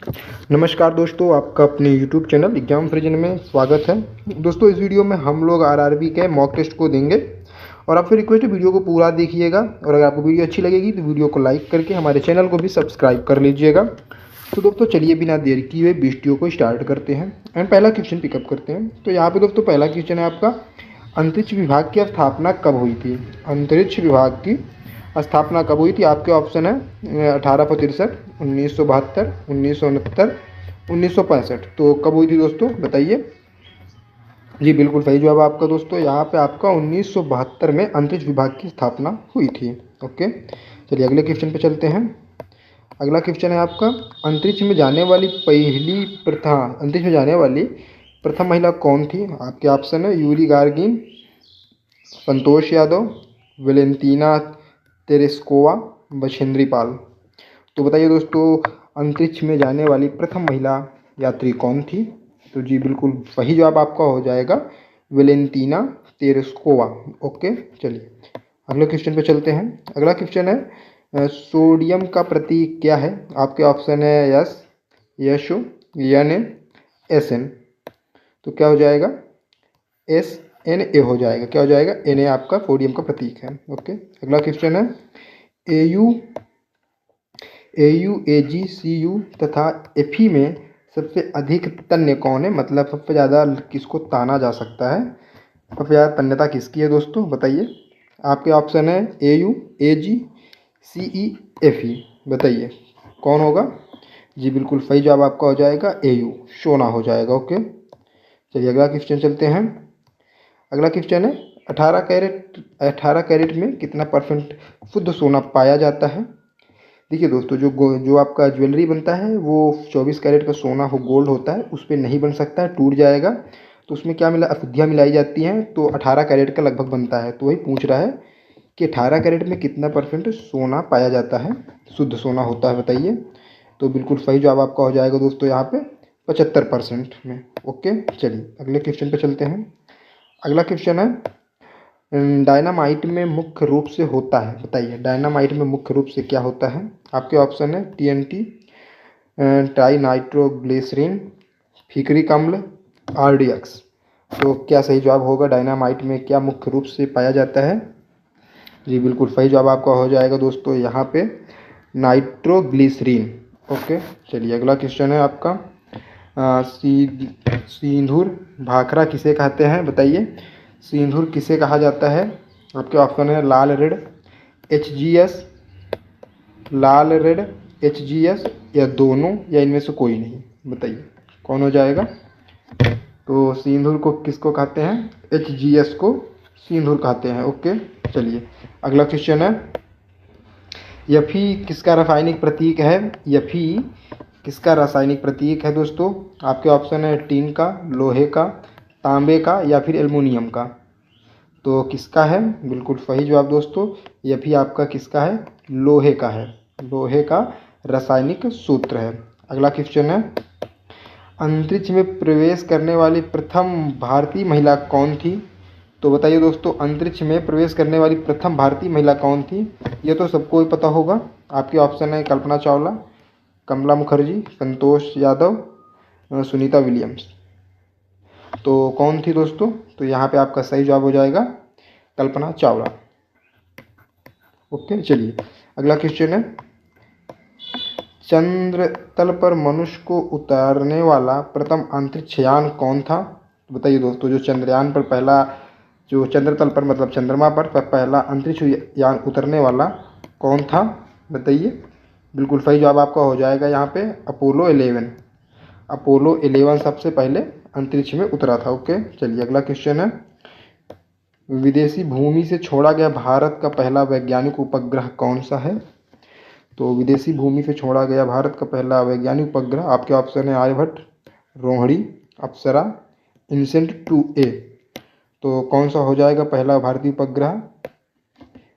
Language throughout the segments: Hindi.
नमस्कार दोस्तों, आपका अपने YouTube चैनल एग्जाम फ्रिजन में स्वागत है। दोस्तों, इस वीडियो में हम लोग आरआरबी के मॉक टेस्ट को देंगे और आपसे रिक्वेस्ट है वीडियो को पूरा देखिएगा और अगर आपको वीडियो अच्छी लगेगी तो वीडियो को लाइक करके हमारे चैनल को भी सब्सक्राइब कर लीजिएगा। तो दोस्तों चलिए बिना देर किए हुए वीडियो को स्टार्ट करते हैं एंड पहला क्वेश्चन पिकअप करते हैं। तो यहाँ पे दोस्तों पहला क्वेश्चन है आपका, अंतरिक्ष विभाग की स्थापना कब हुई थी? अंतरिक्ष विभाग की स्थापना कब हुई थी? आपके ऑप्शन है 1863, 1972, 1969, 1965। तो कब हुई थी दोस्तों, बताइए। जी बिल्कुल सही जवाब आपका दोस्तों। यहाँ पे आपका 1972 में अंतरिक्ष विभाग की स्थापना हुई थी। ओके, चलिए अगले क्वेश्चन पे चलते हैं। अगला क्वेश्चन है आपका, अंतरिक्ष में जाने वाली अंतरिक्ष में जाने वाली प्रथम महिला कौन थी? आपके ऑप्शन है Yuri Gagarin, Santosh Yadav, वेलेंतीना Tereshkova, Bachendri Pal. तो बताइए दोस्तों, अंतरिक्ष में जाने वाली प्रथम महिला यात्री कौन थी? तो जी बिल्कुल सही जवाब आपका हो जाएगा वेलेंतीना तेरेस्कोवा। ओके, चलिए अगले क्वेश्चन पे चलते हैं। अगला क्वेश्चन है, सोडियम का प्रतीक क्या है? आपके ऑप्शन है यस, यशो, एन, एस एन। तो क्या हो जाएगा? एस एन ए हो जाएगा। क्या हो जाएगा? एन ए आपका सोडियम का प्रतीक है। ओके, अगला क्वेश्चन है, एयू एजी सी यू तथा एफी में सबसे अधिक तन्य कौन है? मतलब सबसे ज़्यादा किसको ताना जा सकता है? सबसे ज़्यादा तन्यता किसकी है दोस्तों, बताइए। आपके ऑप्शन है एयू, एजी, सीई, एफई। बताइए कौन होगा? जी बिल्कुल सही जवाब आपका हो जाएगा एयू, सोना हो जाएगा। ओके, चलिए अगला क्वेश्चन चलते हैं। अगला क्वेश्चन है, 18 कैरेट में कितना परसेंट शुद्ध सोना पाया जाता है? देखिए दोस्तों, जो आपका ज्वेलरी बनता है वो 24 कैरेट का सोना हो, गोल्ड होता है, उस पर नहीं बन सकता है, टूट जाएगा। तो उसमें क्या मिला, अशुद्धियाँ मिलाई जाती हैं, तो 18 कैरेट का लगभग बनता है। तो वही पूछ रहा है कि 18 कैरेट में कितना परसेंट सोना पाया जाता है, शुद्ध सोना होता है, बताइए। तो बिल्कुल सही जवाब आपका हो जाएगा दोस्तों यहाँ पे 75% में। ओके, चलिए अगले क्वेश्चन पे चलते हैं। अगला क्वेश्चन है, डायनामाइट में मुख्य रूप से होता है, बताइए डायनामाइट में मुख्य रूप से क्या होता है? आपके ऑप्शन है टीएनटी, ट्राई नाइट्रोग्लिसरीन, फिक्रिक अम्ल, आरडीएक्स। तो क्या सही जवाब होगा? डायनामाइट में क्या मुख्य रूप से पाया जाता है? जी बिल्कुल सही जवाब आपका हो जाएगा दोस्तों यहाँ पे नाइट्रोग्लिसरीन। ओके, चलिए अगला क्वेश्चन है आपका, सिंदूर भाखड़ा किसे कहते हैं? बताइए सिंदूर किसे कहा जाता है? आपके ऑप्शन है लाल रेड, एचजीएस, लाल रेड, एचजीएस, या दोनों, या इनमें से कोई नहीं। बताइए कौन हो जाएगा? तो सिंदूर को किसको कहते हैं? एचजीएस को सिंदूर कहते हैं। ओके, चलिए अगला क्वेश्चन है, यफी किसका रासायनिक प्रतीक है? यफी किसका रासायनिक प्रतीक है दोस्तों? आपके ऑप्शन है टीन का, लोहे का, तांबे का, या फिर एल्युमिनियम का। तो किसका है? बिल्कुल सही जवाब दोस्तों, यफी आपका किसका है? लोहे का है। लोहे का रासायनिक सूत्र है। अगला क्वेश्चन है, अंतरिक्ष में प्रवेश करने वाली प्रथम भारतीय महिला कौन थी? तो बताइए दोस्तों, अंतरिक्ष में प्रवेश करने वाली प्रथम भारतीय महिला कौन थी? ये तो सबको ही पता होगा। आपके ऑप्शन है कल्पना चावला, कमला मुखर्जी, संतोष यादव, सुनीता विलियम्स। तो कौन थी दोस्तों? तो यहाँ पे आपका सही जवाब हो जाएगा कल्पना चावला। ओके, चलिए अगला क्वेश्चन है, चंद्र तल पर मनुष्य को उतारने वाला प्रथम अंतरिक्ष यान कौन था? बताइए दोस्तों, जो चंद्रयान पर पहला, जो चंद्र तल पर मतलब चंद्रमा पर पहला अंतरिक्ष यान उतरने वाला कौन था? बताइए। बिल्कुल सही जवाब आपका हो जाएगा यहाँ पे अपोलो 11। अपोलो 11 सबसे पहले अंतरिक्ष में उतरा था। ओके, चलिए अगला क्वेश्चन है, विदेशी भूमि से छोड़ा गया भारत का पहला वैज्ञानिक उपग्रह कौन सा है? तो विदेशी भूमि से छोड़ा गया भारत का पहला वैज्ञानिक उपग्रह, आपके ऑप्शन है आर्यभट्ट, रोहिणी, अप्सरा, इनसेंट 2A। तो कौन सा हो जाएगा पहला भारतीय उपग्रह?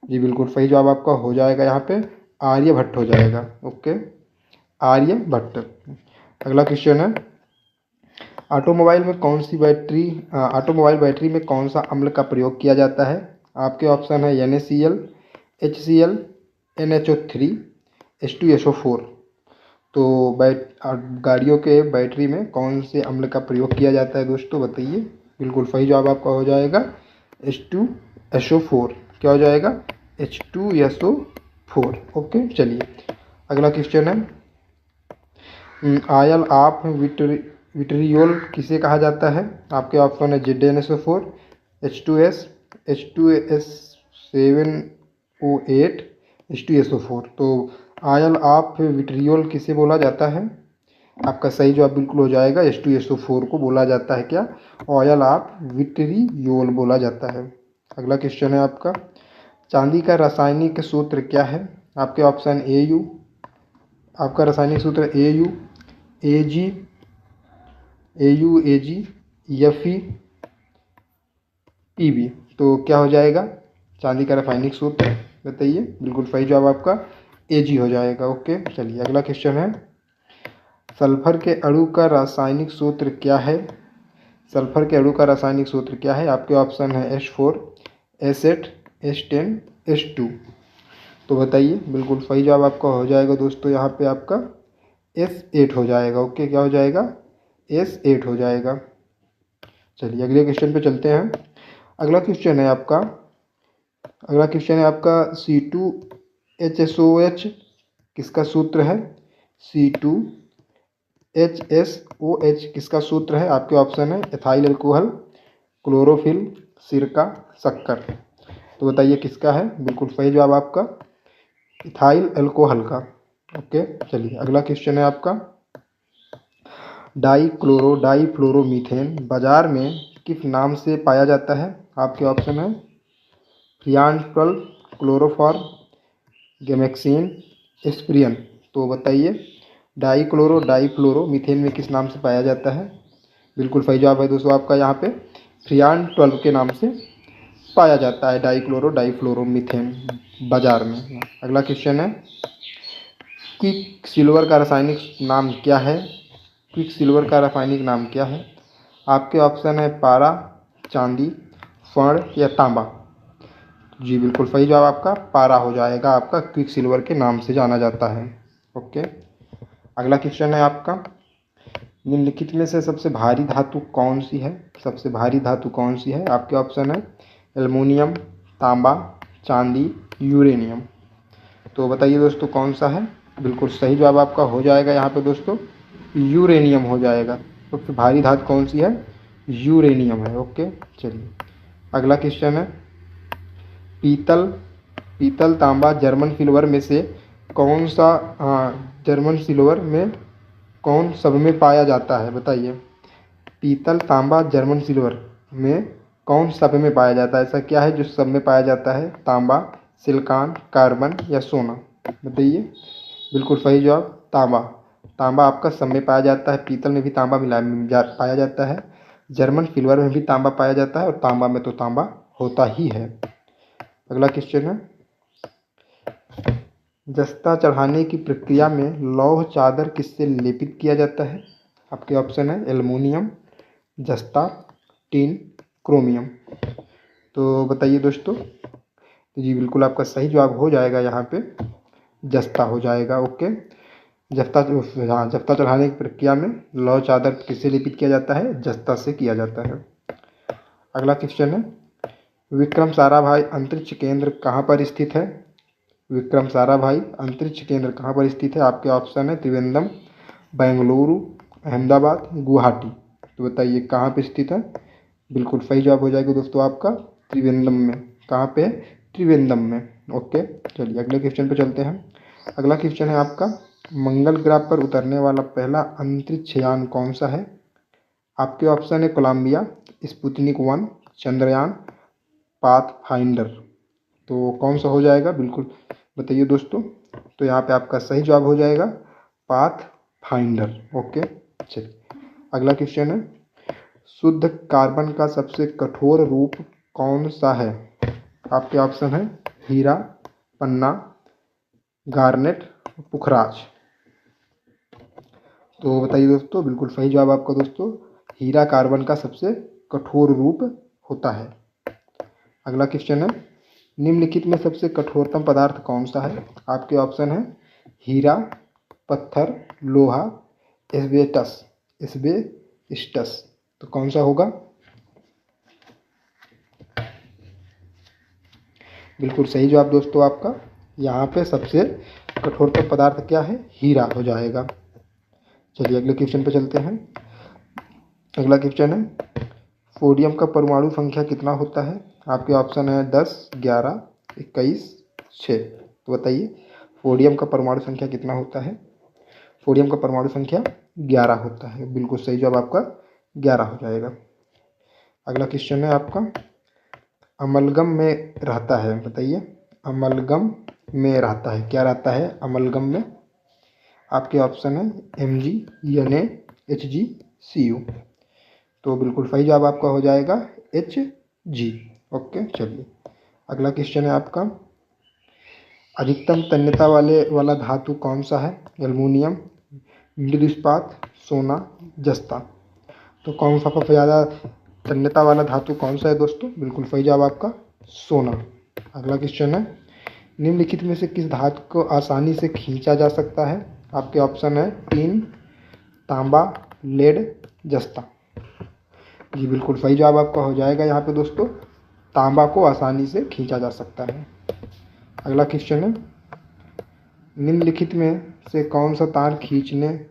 जी बिल्कुल सही जवाब आपका हो जाएगा यहाँ पे आर्यभट्ट हो जाएगा। ओके, आर्यभट्ट। अगला क्वेश्चन है, ऑटोमोबाइल बैटरी में कौन सा अम्ल का प्रयोग किया जाता है? आपके ऑप्शन है NaCl, HCl, NHO3, H2SO4। तो गाड़ियों के बैटरी में कौन से अम्ल का प्रयोग किया जाता है दोस्तों, बताइए। बिल्कुल सही जवाब आपका हो जाएगा H2SO4। क्या हो जाएगा? H2SO4। ओके, चलिए अगला क्वेश्चन है, आयल ऑफ विट्रियोल किसे कहा जाता है? आपके ऑप्शन है ZnSO4, H2S, H2S7O8, H2SO4। तो आयल ऑफ विट्रियोल किसे बोला जाता है? आपका सही जवाब बिल्कुल हो जाएगा H2SO4 को बोला जाता है क्या? ऑयल ऑफ विट्रियोल बोला जाता है। अगला क्वेश्चन है आपका, चांदी का रासायनिक सूत्र क्या है? आपके ऑप्शन AU, आपका रासायनिक सूत्र AU, AG, AUAG, FE, PB। तो क्या हो जाएगा चांदी का रासायनिक सूत्र, बताइए। बिल्कुल सही जवाब आपका AG हो जाएगा। ओके, चलिए अगला क्वेश्चन है, सल्फर के अणु का रासायनिक सूत्र क्या है? सल्फर के अणु का रासायनिक सूत्र क्या है? आपके ऑप्शन है H4, S8, S10, S2। तो बताइए। बिल्कुल सही जवाब आपका हो जाएगा दोस्तों, यहाँ पे आपका S8 हो जाएगा। ओके, क्या हो जाएगा? S8 हो जाएगा। चलिए अगले क्वेश्चन पे चलते हैं। अगला क्वेश्चन है आपका, C2HSOH किसका सूत्र है? C2HSOH किसका सूत्र है? आपके ऑप्शन है एथाइल अल्कोहल, क्लोरोफिल, सिरका, शक्कर। तो बताइए किसका है? बिल्कुल सही जवाब आपका इथाइल अल्कोहल का। ओके, चलिए अगला क्वेश्चन है आपका, डाईफ्लोरोमीथेन बाजार में किस नाम से पाया जाता है? आपके ऑप्शन है फ्रियान 12, क्लोरोफॉर्म, गेमेक्सिन, एस्प्रियन। तो बताइए डाईफ्लोरोमीथेन में किस नाम से पाया जाता है? बिल्कुल सही जवाब है दोस्तों आपका यहाँ पे फ्रियान 12 के नाम से पाया जाता है डाईफ्लोरोमीथेन बाजार में। अगला क्वेश्चन है, क्विक सिल्वर का रासायनिक नाम क्या है? क्विक सिल्वर का रासायनिक नाम क्या है? आपके ऑप्शन है पारा, चांदी, स्वर्ण या तांबा। जी बिल्कुल सही जवाब आपका पारा हो जाएगा, आपका क्विक सिल्वर के नाम से जाना जाता है। ओके, अगला क्वेश्चन है आपका, निम्नलिखित में से सबसे भारी धातु कौन सी है? सबसे भारी धातु कौन सी है? आपके ऑप्शन है एल्युमिनियम, तांबा, चांदी, यूरेनियम। तो बताइए दोस्तों कौन सा है? बिल्कुल सही जवाब आपका हो जाएगा यहाँ पे दोस्तों यूरेनियम हो जाएगा। तो सबसे भारी धातु कौन सी है? यूरेनियम है। ओके, चलिए अगला क्वेश्चन है, पीतल, तांबा, जर्मन सिल्वर में से कौन सा जर्मन सिल्वर में कौन सब में पाया जाता है? बताइए। पीतल, तांबा, जर्मन सिल्वर में कौन सब में पाया जाता है? ऐसा क्या है जो सब में पाया जाता है? तांबा, सिलिकॉन, कार्बन या सोना? बताइए। बिल्कुल सही जवाब तांबा आपका सब में पाया जाता है। पीतल में भी तांबा पाया जाता है, जर्मन सिल्वर में भी तांबा पाया जाता है और तांबा में तो तांबा होता ही है। अगला क्वेश्चन है, जस्ता चढ़ाने की प्रक्रिया में लौह चादर किससे लेपित किया जाता है? आपके ऑप्शन है एल्युमिनियम, जस्ता, टिन, क्रोमियम। तो बताइए दोस्तों। जी बिल्कुल आपका सही जवाब हो जाएगा यहाँ पे जस्ता हो जाएगा। ओके, जस्ता चढ़ाने की प्रक्रिया में लौह चादर किससे लेपित किया जाता है? जस्ता से किया जाता है। अगला क्वेश्चन है, विक्रम साराभाई अंतरिक्ष केंद्र कहाँ पर स्थित है? विक्रम साराभाई अंतरिक्ष केंद्र कहाँ पर स्थित है? आपके ऑप्शन है त्रिवेंद्रम, बेंगलुरु, अहमदाबाद, गुवाहाटी। तो बताइए कहाँ पे स्थित है? बिल्कुल सही जवाब हो जाएगा दोस्तों आपका त्रिवेंद्रम में। कहाँ पे? त्रिवेंद्रम में। ओके, चलिए अगले क्वेश्चन पे चलते हैं। अगला क्वेश्चन है आपका, मंगल ग्रह पर उतरने वाला पहला अंतरिक्ष यान कौन सा है? आपके ऑप्शन है कोलंबिया, स्पुतनिक 1, चंद्रयान, पाथफाइंडर। तो कौन सा हो जाएगा? बिल्कुल बताइए दोस्तों। तो यहाँ पे आपका सही जवाब हो जाएगा पाथफाइंडर। ओके, चलिए अगला क्वेश्चन है, शुद्ध कार्बन का सबसे कठोर रूप कौन सा है? आपके ऑप्शन है हीरा, पन्ना, गार्नेट, पुखराज। तो बताइए दोस्तों। बिल्कुल सही जवाब आपका दोस्तों हीरा कार्बन का सबसे कठोर रूप होता है। अगला क्वेश्चन है, निम्नलिखित में सबसे कठोरतम पदार्थ कौन सा है? आपके ऑप्शन है हीरा, पत्थर, लोहा, एस्बेस्टस, एस्बेस्टस। तो कौन सा होगा? बिल्कुल सही जवाब दोस्तों आपका। यहाँ पे सबसे कठोरतम पदार्थ क्या है? हीरा हो जाएगा। चलिए अगले क्वेश्चन पे चलते हैं। अगला क्वेश्चन है, सोडियम का परमाणु संख्या कितना होता है? आपके ऑप्शन है 10, 11, 21, 6। तो बताइए सोडियम का परमाणु संख्या कितना होता है? सोडियम का परमाणु संख्या 11 होता है। बिल्कुल सही जवाब आपका 11 हो जाएगा। अगला क्वेश्चन है आपका, अमलगम में रहता है, बताइए अमलगम में रहता है, क्या रहता है अमलगम में? आपके ऑप्शन है Mg, Na, Hg, Cu। तो बिल्कुल सही जवाब आपका हो जाएगा Hg। ओके चलिए अगला क्वेश्चन है आपका, अधिकतम तन्यता वाला धातु कौन सा है? एल्युमिनियम, मृदु इस्पात, सोना, जस्ता। तो कौन सा सबसे ज़्यादा तन्यता वाला धातु कौन सा है दोस्तों? बिल्कुल सही जवाब आपका सोना। अगला क्वेश्चन है, निम्नलिखित में से किस धातु को आसानी से खींचा जा सकता है? आपके ऑप्शन है टीन, तांबा, लेड, जस्ता। जी बिल्कुल सही जवाब आपका हो जाएगा यहाँ पे दोस्तों, तांबा को आसानी से खींचा जा सकता है। अगला क्वेश्चन है, निम्नलिखित में से कौन सा तार खींचने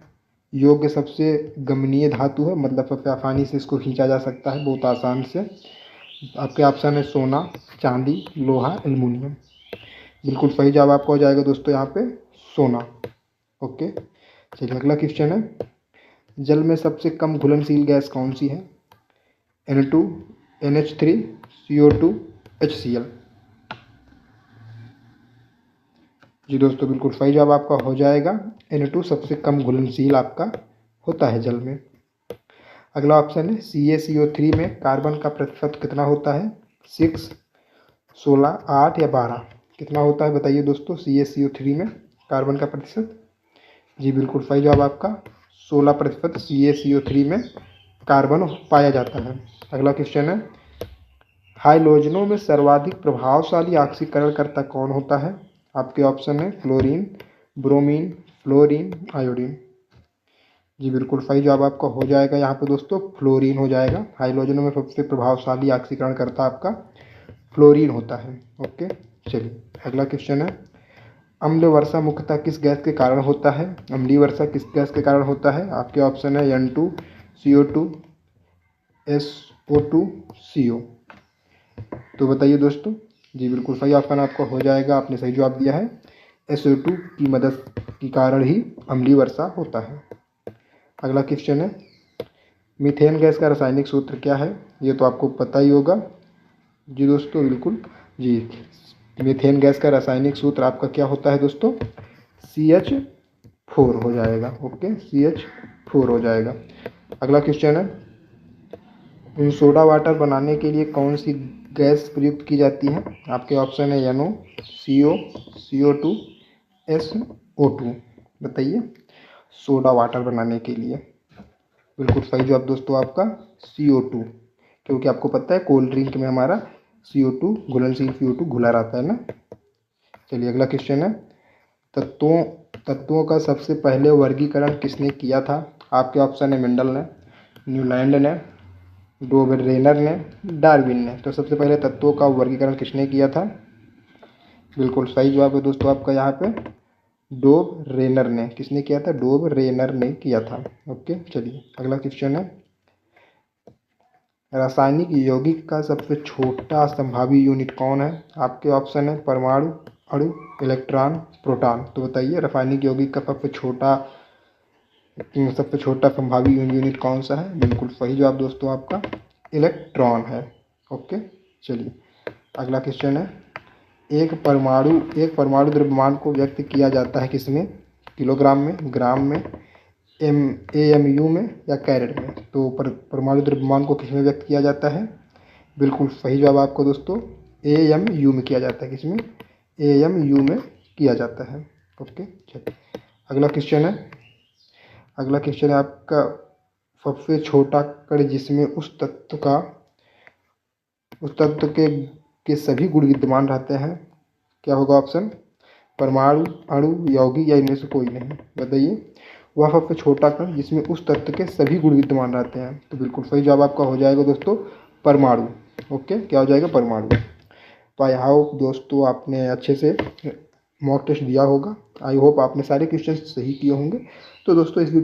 योग्य सबसे गमनीय धातु है? मतलब सबसे आसानी से इसको खींचा जा सकता है बहुत आसान से। आपके ऑप्शन है सोना, चांदी, लोहा, एल्युमिनियम। बिल्कुल सही जवाब आपका हो जाएगा दोस्तों यहाँ पे सोना। ओके चलिए अगला क्वेश्चन है, जल में सबसे कम घुलनशील गैस कौन सी है? N2, NH3, CO2, HCl। जी दोस्तों बिल्कुल सही जवाब आपका हो जाएगा N2 सबसे कम घुलनशील आपका होता है जल में। अगला ऑप्शन है CaCO3 में कार्बन का प्रतिशत कितना होता है? 6, 16, 8 या 12। कितना होता है बताइए दोस्तों CaCO3 में कार्बन का प्रतिशत? जी बिल्कुल सही जवाब आपका 16% CaCO3 में कार्बन पाया जाता है। अगला क्वेश्चन है, हाइड्रोजनों में सर्वाधिक प्रभावशाली ऑक्सीकरणकर्ता कौन होता है? आपके ऑप्शन है क्लोरीन, ब्रोमीन, फ्लोरीन, आयोडीन। जी बिल्कुल सही जवाब आपका हो जाएगा यहाँ पे दोस्तों फ्लोरीन हो जाएगा। हाइड्रोजनों में सबसे प्रभावशाली ऑक्सीकरणकर्ता आपका फ्लोरीन होता है। ओके चलिए अगला क्वेश्चन है, अम्ल वर्षा मुख्यतः किस गैस के कारण होता है? अम्लीय वर्षा किस गैस के कारण होता है? आपके ऑप्शन है N2, CO2, SO2, CO। तो बताइए दोस्तों। जी बिल्कुल सही ऑप्शन आपका हो जाएगा, आपने सही जवाब दिया है। SO2 की मदद के कारण ही अम्लीय वर्षा होता है। अगला क्वेश्चन है, मीथेन गैस का रासायनिक सूत्र क्या है? ये तो आपको पता ही होगा। जी दोस्तों बिल्कुल जी, मीथेन गैस का रासायनिक सूत्र आपका क्या होता है दोस्तों? CH4 हो जाएगा। ओके CH4 हो जाएगा। अगला क्वेश्चन है, सोडा वाटर बनाने के लिए कौन सी गैस प्रयुक्त की जाती है? आपके ऑप्शन है NO, CO, CO2, SO2। बताइए सोडा वाटर बनाने के लिए। बिल्कुल सही जवाब दोस्तों आपका CO2, क्योंकि आपको पता है कोल्ड ड्रिंक में हमारा CO2 घुलनशील CO2 घुला रहता है ना। चलिए अगला क्वेश्चन है, तत्वों का सबसे पहले वर्गीकरण किसने किया था? आपके ऑप्शन है मेंडल ने, न्यूलैंड ने, डोबरेनर ने, डार्विन ने। तो सबसे पहले तत्वों का वर्गीकरण किसने किया था? बिल्कुल सही जवाब है दोस्तों आपका यहाँ पे डोबरेनर ने। किसने किया था? डोबरेनर ने किया था। ओके चलिए अगला क्वेश्चन है, रासायनिक यौगिक का सबसे छोटा संभावी यूनिट कौन है? आपके ऑप्शन है परमाणु, अणु, इलेक्ट्रॉन, प्रोटॉन। तो बताइए रासायनिक यौगिक का सबसे छोटा संभावी यूनिट कौन सा है? बिल्कुल सही जवाब दोस्तों आपका इलेक्ट्रॉन है। ओके चलिए अगला क्वेश्चन है, एक परमाणु द्रव्यमान को व्यक्त किया जाता है किसमें? किलोग्राम में, ग्राम में, AMU में या कैरेट में? तो परमाणु द्रव्यमान को किसमें व्यक्त किया जाता है? बिल्कुल सही जवाब आपको दोस्तों AMU में किया जाता है। किसमें? AMU में किया जाता है। ओके चलिए अगला क्वेश्चन है, आपका सबसे छोटा कण जिसमें उस तत्व के सभी गुण विद्यमान रहते हैं, क्या होगा ऑप्शन? परमाणु, अणु, यौगिक या इनमें से कोई नहीं। बताइए। वह सबसे छोटा कण जिसमें उस तत्व के सभी गुण विद्यमान रहते हैं। तो बिल्कुल सही जवाब आपका हो जाएगा दोस्तों परमाणु। ओके, क्या हो जाएगा? परमाणु। तो आई होप दोस्तों आपने अच्छे से मॉक टेस्ट दिया होगा। आई होप आपने सारे क्वेश्चन सही किए होंगे। तो दोस्तों इस वीडियो